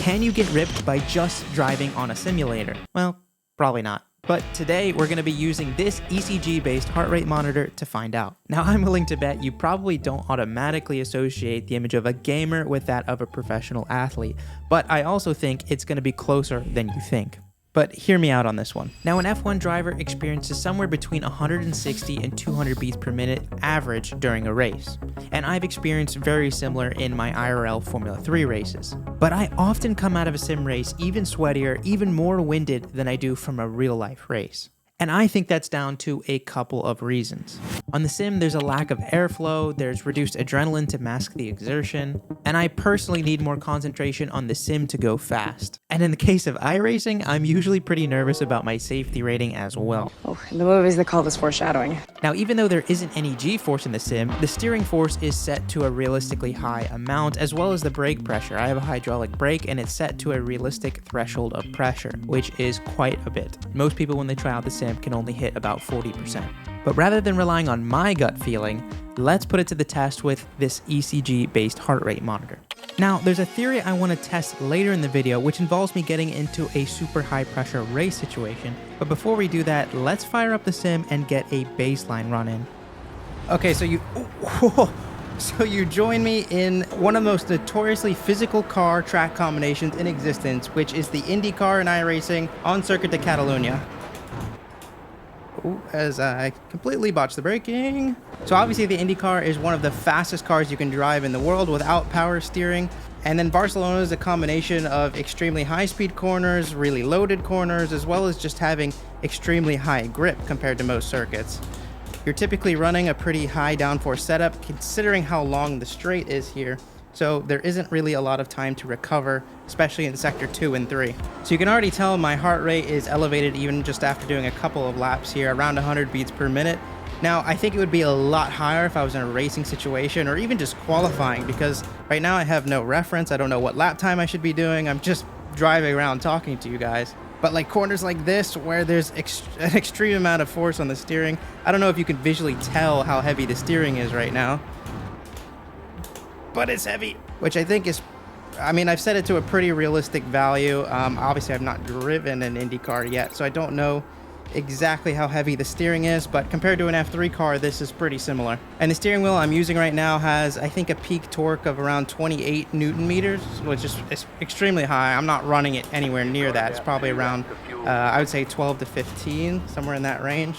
Can you get ripped by just driving on a simulator? Well, probably not. But today we're going to be using this ECG-based heart rate monitor to find out. Now, I'm willing to bet you probably don't automatically associate the image of a gamer with that of a professional athlete, but I also think it's going to be closer than you think. But hear me out on this one. Now, an F1 driver experiences somewhere between 160 and 200 beats per minute average during a race. And I've experienced very similar in my IRL Formula 3 races. But I often come out of a sim race even sweatier, even more winded than I do from a real life race. And I think that's down to a couple of reasons. On the sim, there's a lack of airflow, there's reduced adrenaline to mask the exertion, and I personally need more concentration on the sim to go fast. And in the case of iRacing, I'm usually pretty nervous about my safety rating as well. Oh, in the movies they call this foreshadowing. Now, even though there isn't any G-force in the sim, the steering force is set to a realistically high amount, as well as the brake pressure. I have a hydraulic brake and it's set to a realistic threshold of pressure, which is quite a bit. Most people, when they try out the sim, can only hit about 40%. But rather than relying on my gut feeling, let's put it to the test with this ECG-based heart rate monitor. Now, there's a theory I want to test later in the video, which involves me getting into a super high pressure race situation. But before we do that, let's fire up the sim and get a baseline run in. Okay, so you join me in one of the most notoriously physical car track combinations in existence, which is the IndyCar and iRacing on Circuit de Catalunya. As I completely botched the braking. So obviously the IndyCar is one of the fastest cars you can drive in the world without power steering. And then Barcelona is a combination of extremely high-speed corners, really loaded corners, as well as just having extremely high grip compared to most circuits. You're typically running a pretty high downforce setup considering how long the straight is here. So there isn't really a lot of time to recover, especially in sector 2 and 3. So you can already tell my heart rate is elevated even just after doing a couple of laps here, around 100 beats per minute. Now, I think it would be a lot higher if I was in a racing situation or even just qualifying, because right now I have no reference. I don't know what lap time I should be doing. I'm just driving around talking to you guys. But like corners like this, where there's an extreme amount of force on the steering, I don't know if you can visually tell how heavy the steering is right now. But it's heavy, which I think is, I mean, I've set it to a pretty realistic value. Obviously, I've not driven an IndyCar yet, so I don't know exactly how heavy the steering is, but compared to an F3 car, this is pretty similar. And the steering wheel I'm using right now has, I think, a peak torque of around 28 Newton meters, which is extremely high. I'm not running it anywhere near that. It's probably around, I would say 12 to 15, somewhere in that range.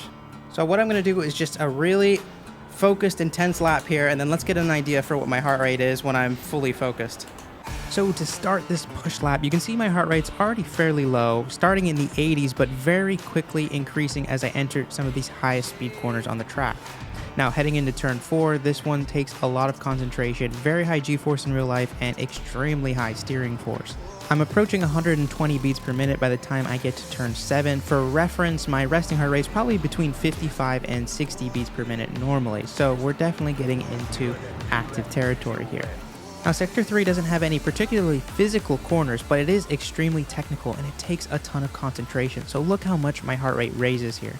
So what I'm gonna do is just a really focused, intense lap here, and then let's get an idea for what my heart rate is when I'm fully focused. So to start this push lap, you can see my heart rate's already fairly low, starting in the 80s, but very quickly increasing as I enter some of these highest speed corners on the track. Now, heading into turn 4, this one takes a lot of concentration, very high G-force in real life, and extremely high steering force. I'm approaching 120 beats per minute by the time I get to turn 7. For reference, my resting heart rate is probably between 55 and 60 beats per minute normally, so we're definitely getting into active territory here. Now, Sector 3 doesn't have any particularly physical corners, but it is extremely technical and it takes a ton of concentration, so look how much my heart rate raises here.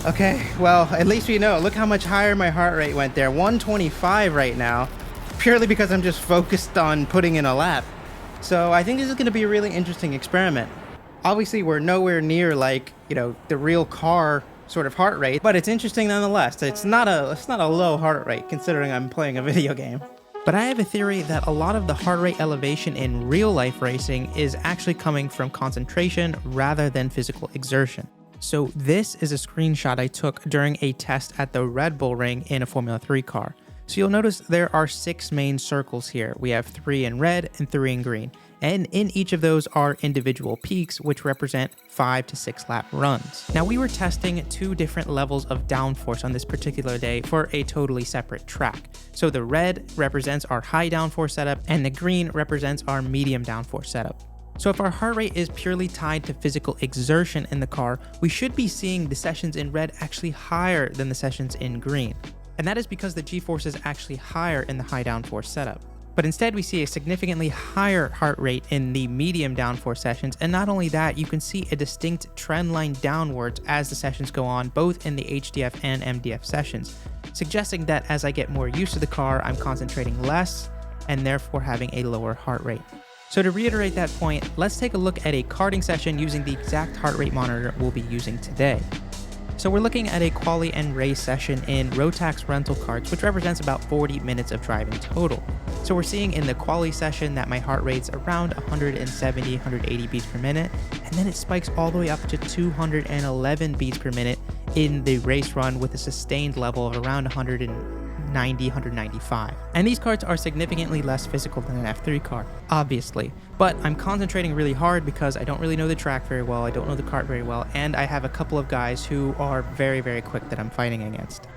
Okay, well, at least we know. Look how much higher my heart rate went there. 125 right now, purely because I'm just focused on putting in a lap. So I think this is going to be a really interesting experiment. Obviously, we're nowhere near like, the real car sort of heart rate, but it's interesting nonetheless. It's not a low heart rate considering I'm playing a video game. But I have a theory that a lot of the heart rate elevation in real life racing is actually coming from concentration rather than physical exertion. So this is a screenshot I took during a test at the Red Bull Ring in a Formula 3 car. So you'll notice there are 6 main circles here. We have 3 in red and 3 in green. And in each of those are individual peaks, which represent 5 to 6 lap runs. Now, we were testing 2 different levels of downforce on this particular day for a totally separate track. So the red represents our high downforce setup and the green represents our medium downforce setup. So if our heart rate is purely tied to physical exertion in the car, we should be seeing the sessions in red actually higher than the sessions in green. And that is because the G-force is actually higher in the high downforce setup. But instead we see a significantly higher heart rate in the medium downforce sessions, and not only that, you can see a distinct trend line downwards as the sessions go on, both in the HDF and MDF sessions, suggesting that as I get more used to the car, I'm concentrating less, and therefore having a lower heart rate. So to reiterate that point, let's take a look at a karting session using the exact heart rate monitor we'll be using today. So we're looking at a quali and race session in Rotax rental karts, which represents about 40 minutes of driving total. So we're seeing in the quali session that my heart rate's around 170, 180 beats per minute, and then it spikes all the way up to 211 beats per minute in the race run with a sustained level of around 190, 195. And these karts are significantly less physical than an F3 car, obviously. But I'm concentrating really hard because I don't really know the track very well, I don't know the kart very well, and I have a couple of guys who are very, very quick that I'm fighting against.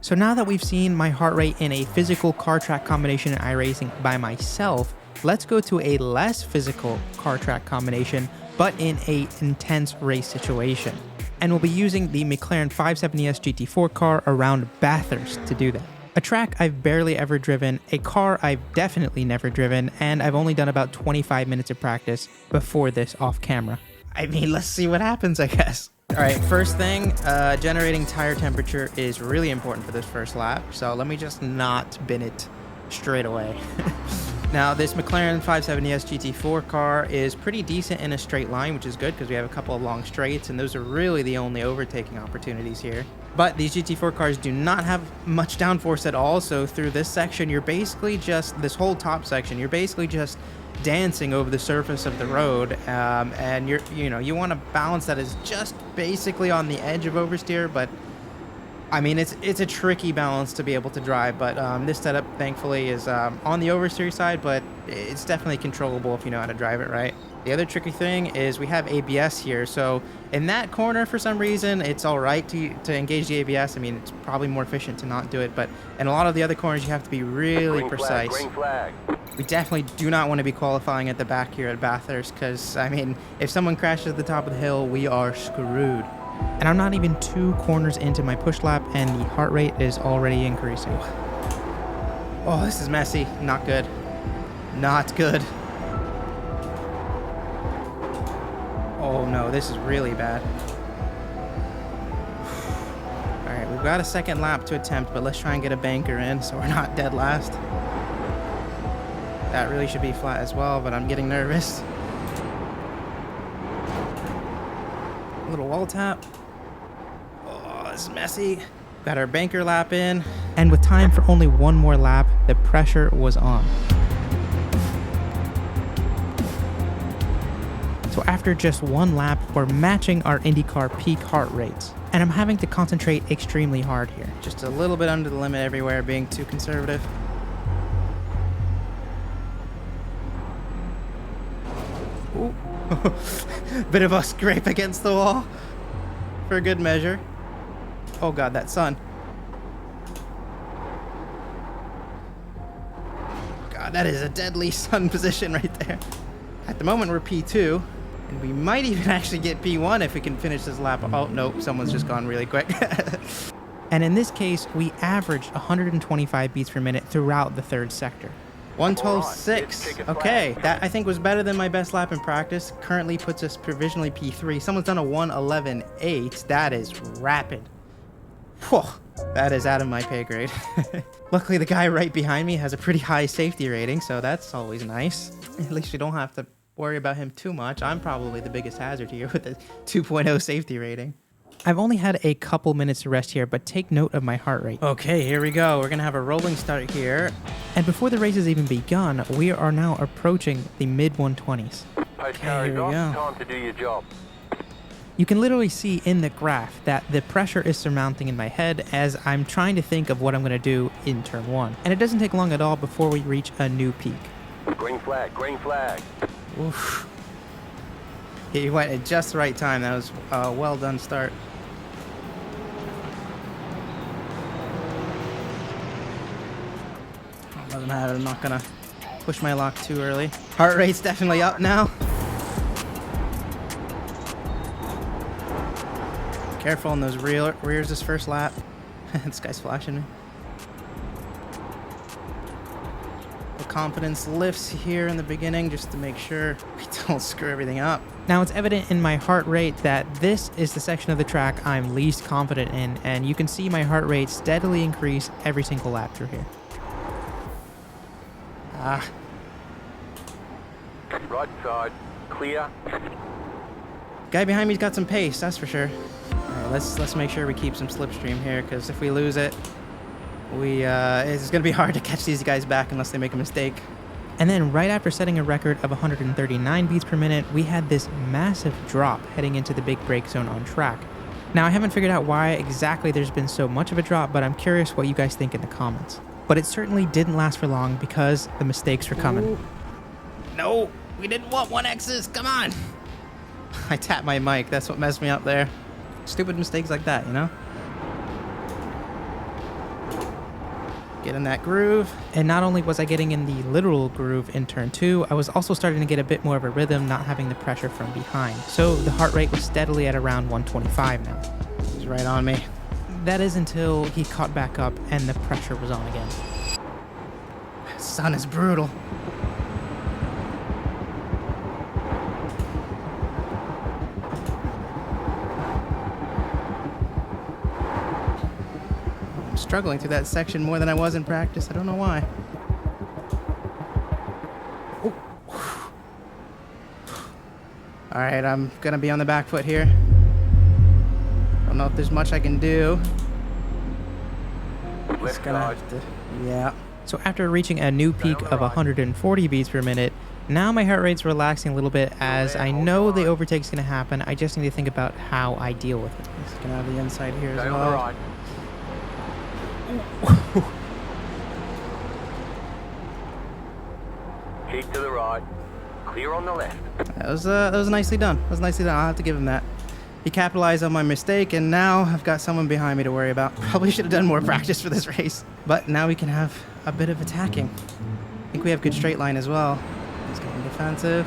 So now that we've seen my heart rate in a physical car track combination in iRacing by myself, let's go to a less physical car track combination, but in a intense race situation. And we'll be using the McLaren 570S GT4 car around Bathurst to do that. A track I've barely ever driven, a car I've definitely never driven, and I've only done about 25 minutes of practice before this off camera. I mean, let's see what happens, I guess. All right, first thing, generating tire temperature is really important for this first lap, so let me just not bin it straight away. Now, this McLaren 570S GT4 car is pretty decent in a straight line, which is good because we have a couple of long straights, and those are really the only overtaking opportunities here. But these GT4 cars do not have much downforce at all, so through this section, you're basically just, this whole top section, you're basically just dancing over the surface of the road, and you want to balance that as just basically on the edge of oversteer, but I mean, it's a tricky balance to be able to drive, but this setup, thankfully, is on the oversteer side, but it's definitely controllable if you know how to drive it right. The other tricky thing is we have ABS here, so in that corner, for some reason, it's all right to engage the ABS. I mean, it's probably more efficient to not do it, but in a lot of the other corners, you have to be really precise. Green flag. We definitely do not want to be qualifying at the back here at Bathurst, because, I mean, if someone crashes at the top of the hill, we are screwed. And I'm not even 2 corners into my push lap, and the heart rate is already increasing. Oh, this is messy. Not good. Not good. Oh no, this is really bad. Alright, we've got a second lap to attempt, but let's try and get a banker in so we're not dead last. That really should be flat as well, but I'm getting nervous. A little wall tap. Oh, this is messy. Got our banker lap in. And with time for only one more lap, the pressure was on. So after just one lap, we're matching our IndyCar peak heart rates. And I'm having to concentrate extremely hard here. Just a little bit under the limit everywhere, being too conservative. Ooh. Bit of a scrape against the wall for good measure. Oh god, that sun. God, that is a deadly sun position right there. At the moment, we're P2, and we might even actually get P1 if we can finish this lap. Oh, nope, someone's just gone really quick. And in this case, we averaged 125 beats per minute throughout the third sector. 112.6. Okay, that I think was better than my best lap in practice. Currently puts us provisionally P3. Someone's done a 111.8. That is rapid. Whew, that is out of my pay grade. Luckily, the guy right behind me has a pretty high safety rating, so that's always nice. At least you don't have to worry about him too much. I'm probably the biggest hazard here with a 2.0 safety rating. I've only had a couple minutes to rest here, but take note of my heart rate. Okay, here we go. We're going to have a rolling start here. And before the race has even begun, we are now approaching the mid-120s. Okay, here we go. Time to do your job. You can literally see in the graph that the pressure is surmounting in my head as I'm trying to think of what I'm going to do in turn 1. And it doesn't take long at all before we reach a new peak. Green flag, green flag. Oof. He went at just the right time. That was a well done start. Doesn't matter, I'm not gonna push my lock too early. Heart rate's definitely up now. Careful on those rears this first lap. This guy's flashing me. The confidence lifts here in the beginning just to make sure we don't screw everything up. Now it's evident in my heart rate that this is the section of the track I'm least confident in, and you can see my heart rate steadily increase every single lap through here. Right side, clear. Guy behind me's got some pace, that's for sure. All right, let's make sure we keep some slipstream here, because if we lose it, it's gonna be hard to catch these guys back unless they make a mistake. And then right after setting a record of 139 beats per minute, we had this massive drop heading into the big break zone on track. Now, I haven't figured out why exactly there's been so much of a drop, but I'm curious what you guys think in the comments. But it certainly didn't last for long because the mistakes were coming. Ooh. No, we didn't want 1Xs, come on. I tapped my mic, that's what messed me up there. Stupid mistakes like that, you know? Get in that groove. And not only was I getting in the literal groove in turn 2, I was also starting to get a bit more of a rhythm, not having the pressure from behind. So the heart rate was steadily at around 125 now. He's right on me. That is until he caught back up and the pressure was on again. Sun is brutal. Struggling through that section more than I was in practice. I don't know why. All right, I'm gonna be on the back foot here. Don't know if there's much I can do. Just gonna have to, yeah. So after reaching a new peak of 140 beats per minute, now my heart rate's relaxing a little bit as I know the overtake's gonna happen. I just need to think about how I deal with it. Just gonna have the inside here as well. Keep to the right. Clear on the left. That was nicely done. That was nicely done. I'll have to give him that. He capitalized on my mistake, and now I've got someone behind me to worry about. Probably should have done more practice for this race. But now we can have a bit of attacking. I think we have good straight line as well. He's getting defensive.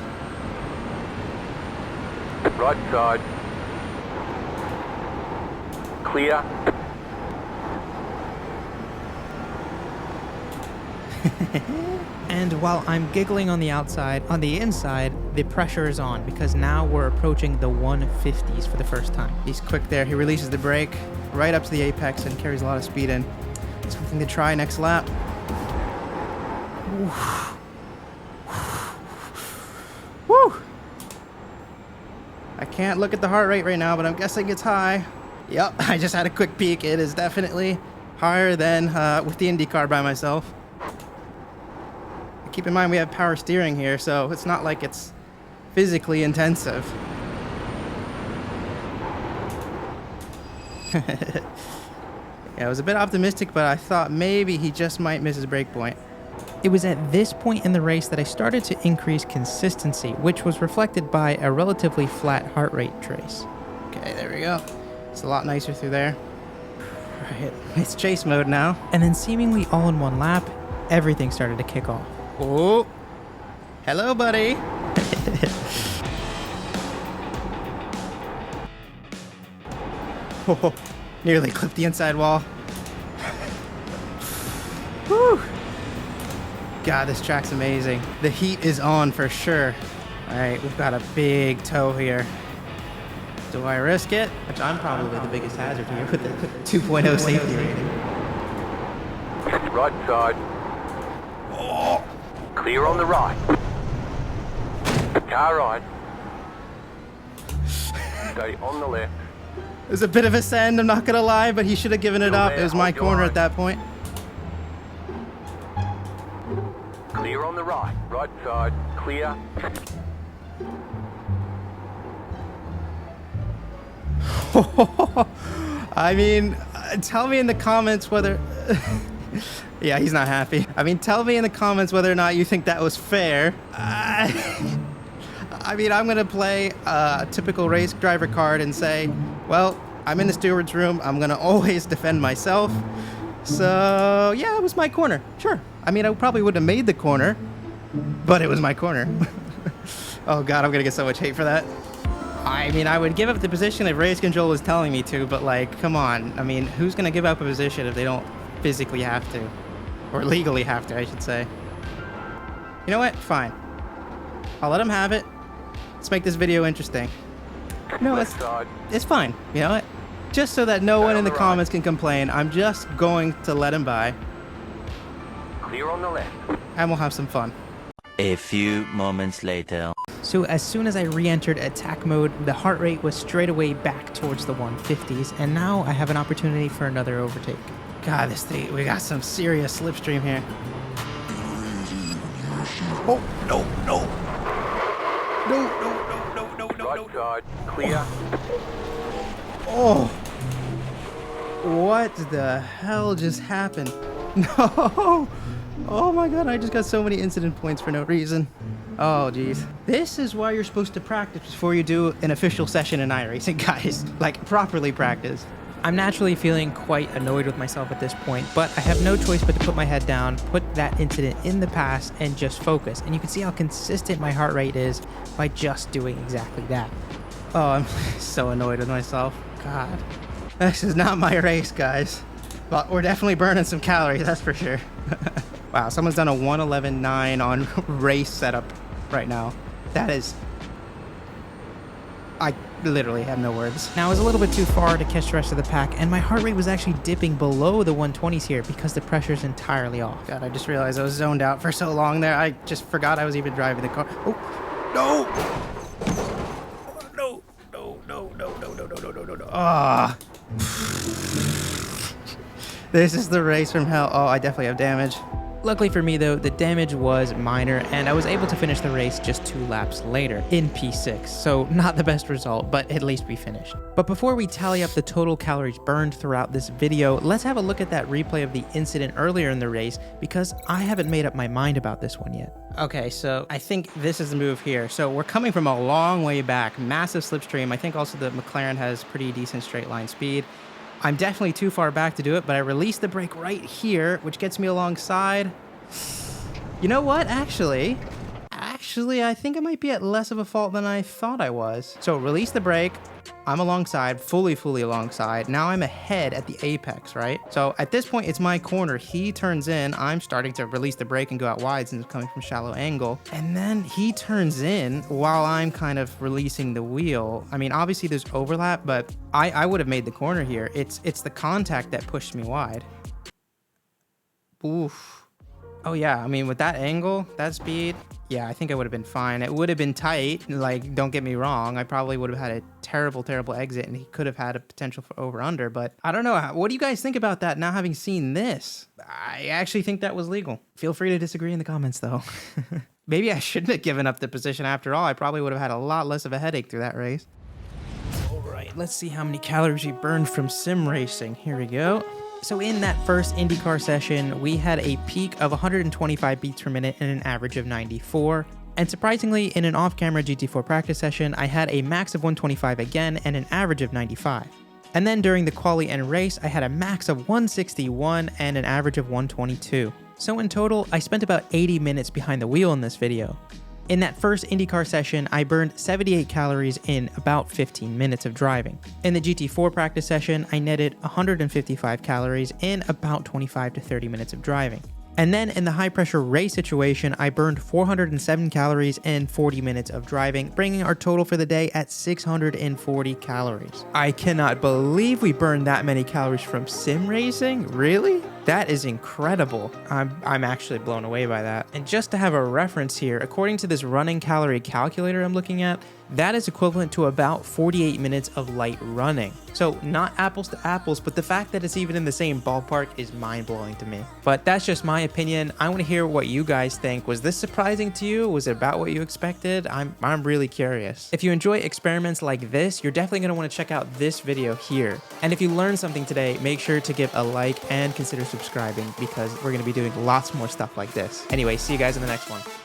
Right side. Clear. And while I'm giggling on the outside, on the inside, the pressure is on because now we're approaching the 150s for the first time. He's quick there. He releases the brake right up to the apex and carries a lot of speed in. Something to try next lap. Woo! I can't look at the heart rate right now, but I'm guessing it's high. Yep, I just had a quick peek. It is definitely higher than with the IndyCar by myself. Keep in mind we have power steering here, so it's not like it's physically intensive. Yeah, I was a bit optimistic, but I thought maybe he just might miss his break point. It was at this point in the race that I started to increase consistency, which was reflected by a relatively flat heart rate trace. Okay, there we go. It's a lot nicer through there. Right, it's chase mode now. And then seemingly all in one lap, everything started to kick off. Oh, hello, buddy. Oh, nearly clipped the inside wall. Whew. God, this track's amazing. The heat is on for sure. All right, we've got a big toe here. Do I risk it? Which I'm probably the biggest hazard here with the 2.0 safety rating. Right side. Oh. Clear on the right. Car right. Stay on the left. It was a bit of a send, I'm not gonna lie, but he should have given it up. It was my corner at that point. Clear on the right. Right side. Clear. I mean, tell me in the comments whether... Yeah, he's not happy. I mean, tell me in the comments whether or not you think that was fair. I mean, I'm going to play a typical race driver card and say, well, I'm in the steward's room. I'm going to always defend myself. So, yeah, it was my corner. Sure. I mean, I probably wouldn't have made the corner, but it was my corner. Oh, God, I'm going to get so much hate for that. I mean, I would give up the position if race control was telling me to, but, like, come on. I mean, who's going to give up a position if they don't physically have to? Or legally have to, I should say. You know what? Fine. I'll let him have it. Let's make this video interesting. No, it's fine. You know what? Just so that no one in the comments can complain, I'm just going to let him by. Clear on the left. and we'll have some fun. A few moments later. So as soon as I re-entered attack mode, the heart rate was straight away back towards the 150s, and now I have an opportunity for another overtake. God, this thing, we got some serious slipstream here. Oh, no, no. No, no, no, no, no, no, Right no. side, clear. Oh. What the hell just happened? No. Oh my god, I just got so many incident points for no reason. Oh geez. This is why you're supposed to practice before you do an official session in iRacing, guys. Like, properly practice. I'm naturally feeling quite annoyed with myself at this point, but I have no choice but to put my head down, put that incident in the past, and just focus. And you can see how consistent my heart rate is by just doing exactly that. Oh, I'm so annoyed with myself. God. This is not my race, guys. But we're definitely burning some calories, that's for sure. Wow, someone's done a 111.9 on race setup right now. That is... I literally have no words. Now, I was a little bit too far to catch the rest of the pack, and my heart rate was actually dipping below the 120s here because the pressure's entirely off. God, I just realized I was zoned out for so long there. I just forgot I was even driving the car. Oh, no! No, no, no, no, no, no, no, no, no, no, no. Ah. This is the race from hell. Oh, I definitely have damage. Luckily for me though, the damage was minor and I was able to finish the race just 2 laps later in P6. So not the best result, but at least we finished. But before we tally up the total calories burned throughout this video, let's have a look at that replay of the incident earlier in the race because I haven't made up my mind about this one yet. Okay, so I think this is the move here. So we're coming from a long way back, massive slipstream. I think also the McLaren has pretty decent straight line speed. I'm definitely too far back to do it, but I released the brake right here, which gets me alongside. You know what? Actually, I think I might be at less of a fault than I thought I was. So release the brake. I'm alongside, fully alongside. Now I'm ahead at the apex, right? So at this point, it's my corner. He turns in. I'm starting to release the brake and go out wide since it's coming from shallow angle. And then he turns in while I'm kind of releasing the wheel. I mean, obviously there's overlap, but I would have made the corner here. It's the contact that pushed me wide. Oof. Oh yeah, I mean, with that angle, that speed, yeah, I think I would have been fine. It would have been tight, like, don't get me wrong. I probably would have had a terrible exit, and he could have had a potential for over-under, but I don't know. What do you guys think about that now having seen this? I actually think that was legal. Feel free to disagree in the comments, though. Maybe I shouldn't have given up the position after all. I probably would have had a lot less of a headache through that race. All right, let's see how many calories we burned from sim racing. Here we go. So in that first IndyCar session, we had a peak of 125 beats per minute and an average of 94. And surprisingly, in an off-camera GT4 practice session, I had a max of 125 again and an average of 95. And then during the quali and race, I had a max of 161 and an average of 122. So in total, I spent about 80 minutes behind the wheel in this video. In that first IndyCar session, I burned 78 calories in about 15 minutes of driving. In the GT4 practice session, I netted 155 calories in about 25 to 30 minutes of driving. And then in the high pressure race situation, I burned 407 calories in 40 minutes of driving, bringing our total for the day at 640 calories. I cannot believe we burned that many calories from sim racing. Really? That is incredible. I'm actually blown away by that. And just to have a reference here, according to this running calorie calculator I'm looking at, that is equivalent to about 48 minutes of light running. So not apples to apples, but the fact that it's even in the same ballpark is mind-blowing to me. But that's just my opinion. I want to hear what you guys think. Was this surprising to you? Was it about what you expected? I'm really curious. If you enjoy experiments like this, you're definitely going to want to check out this video here. And if you learned something today, make sure to give a like and consider subscribing because we're going to be doing lots more stuff like this. Anyway, see you guys in the next one.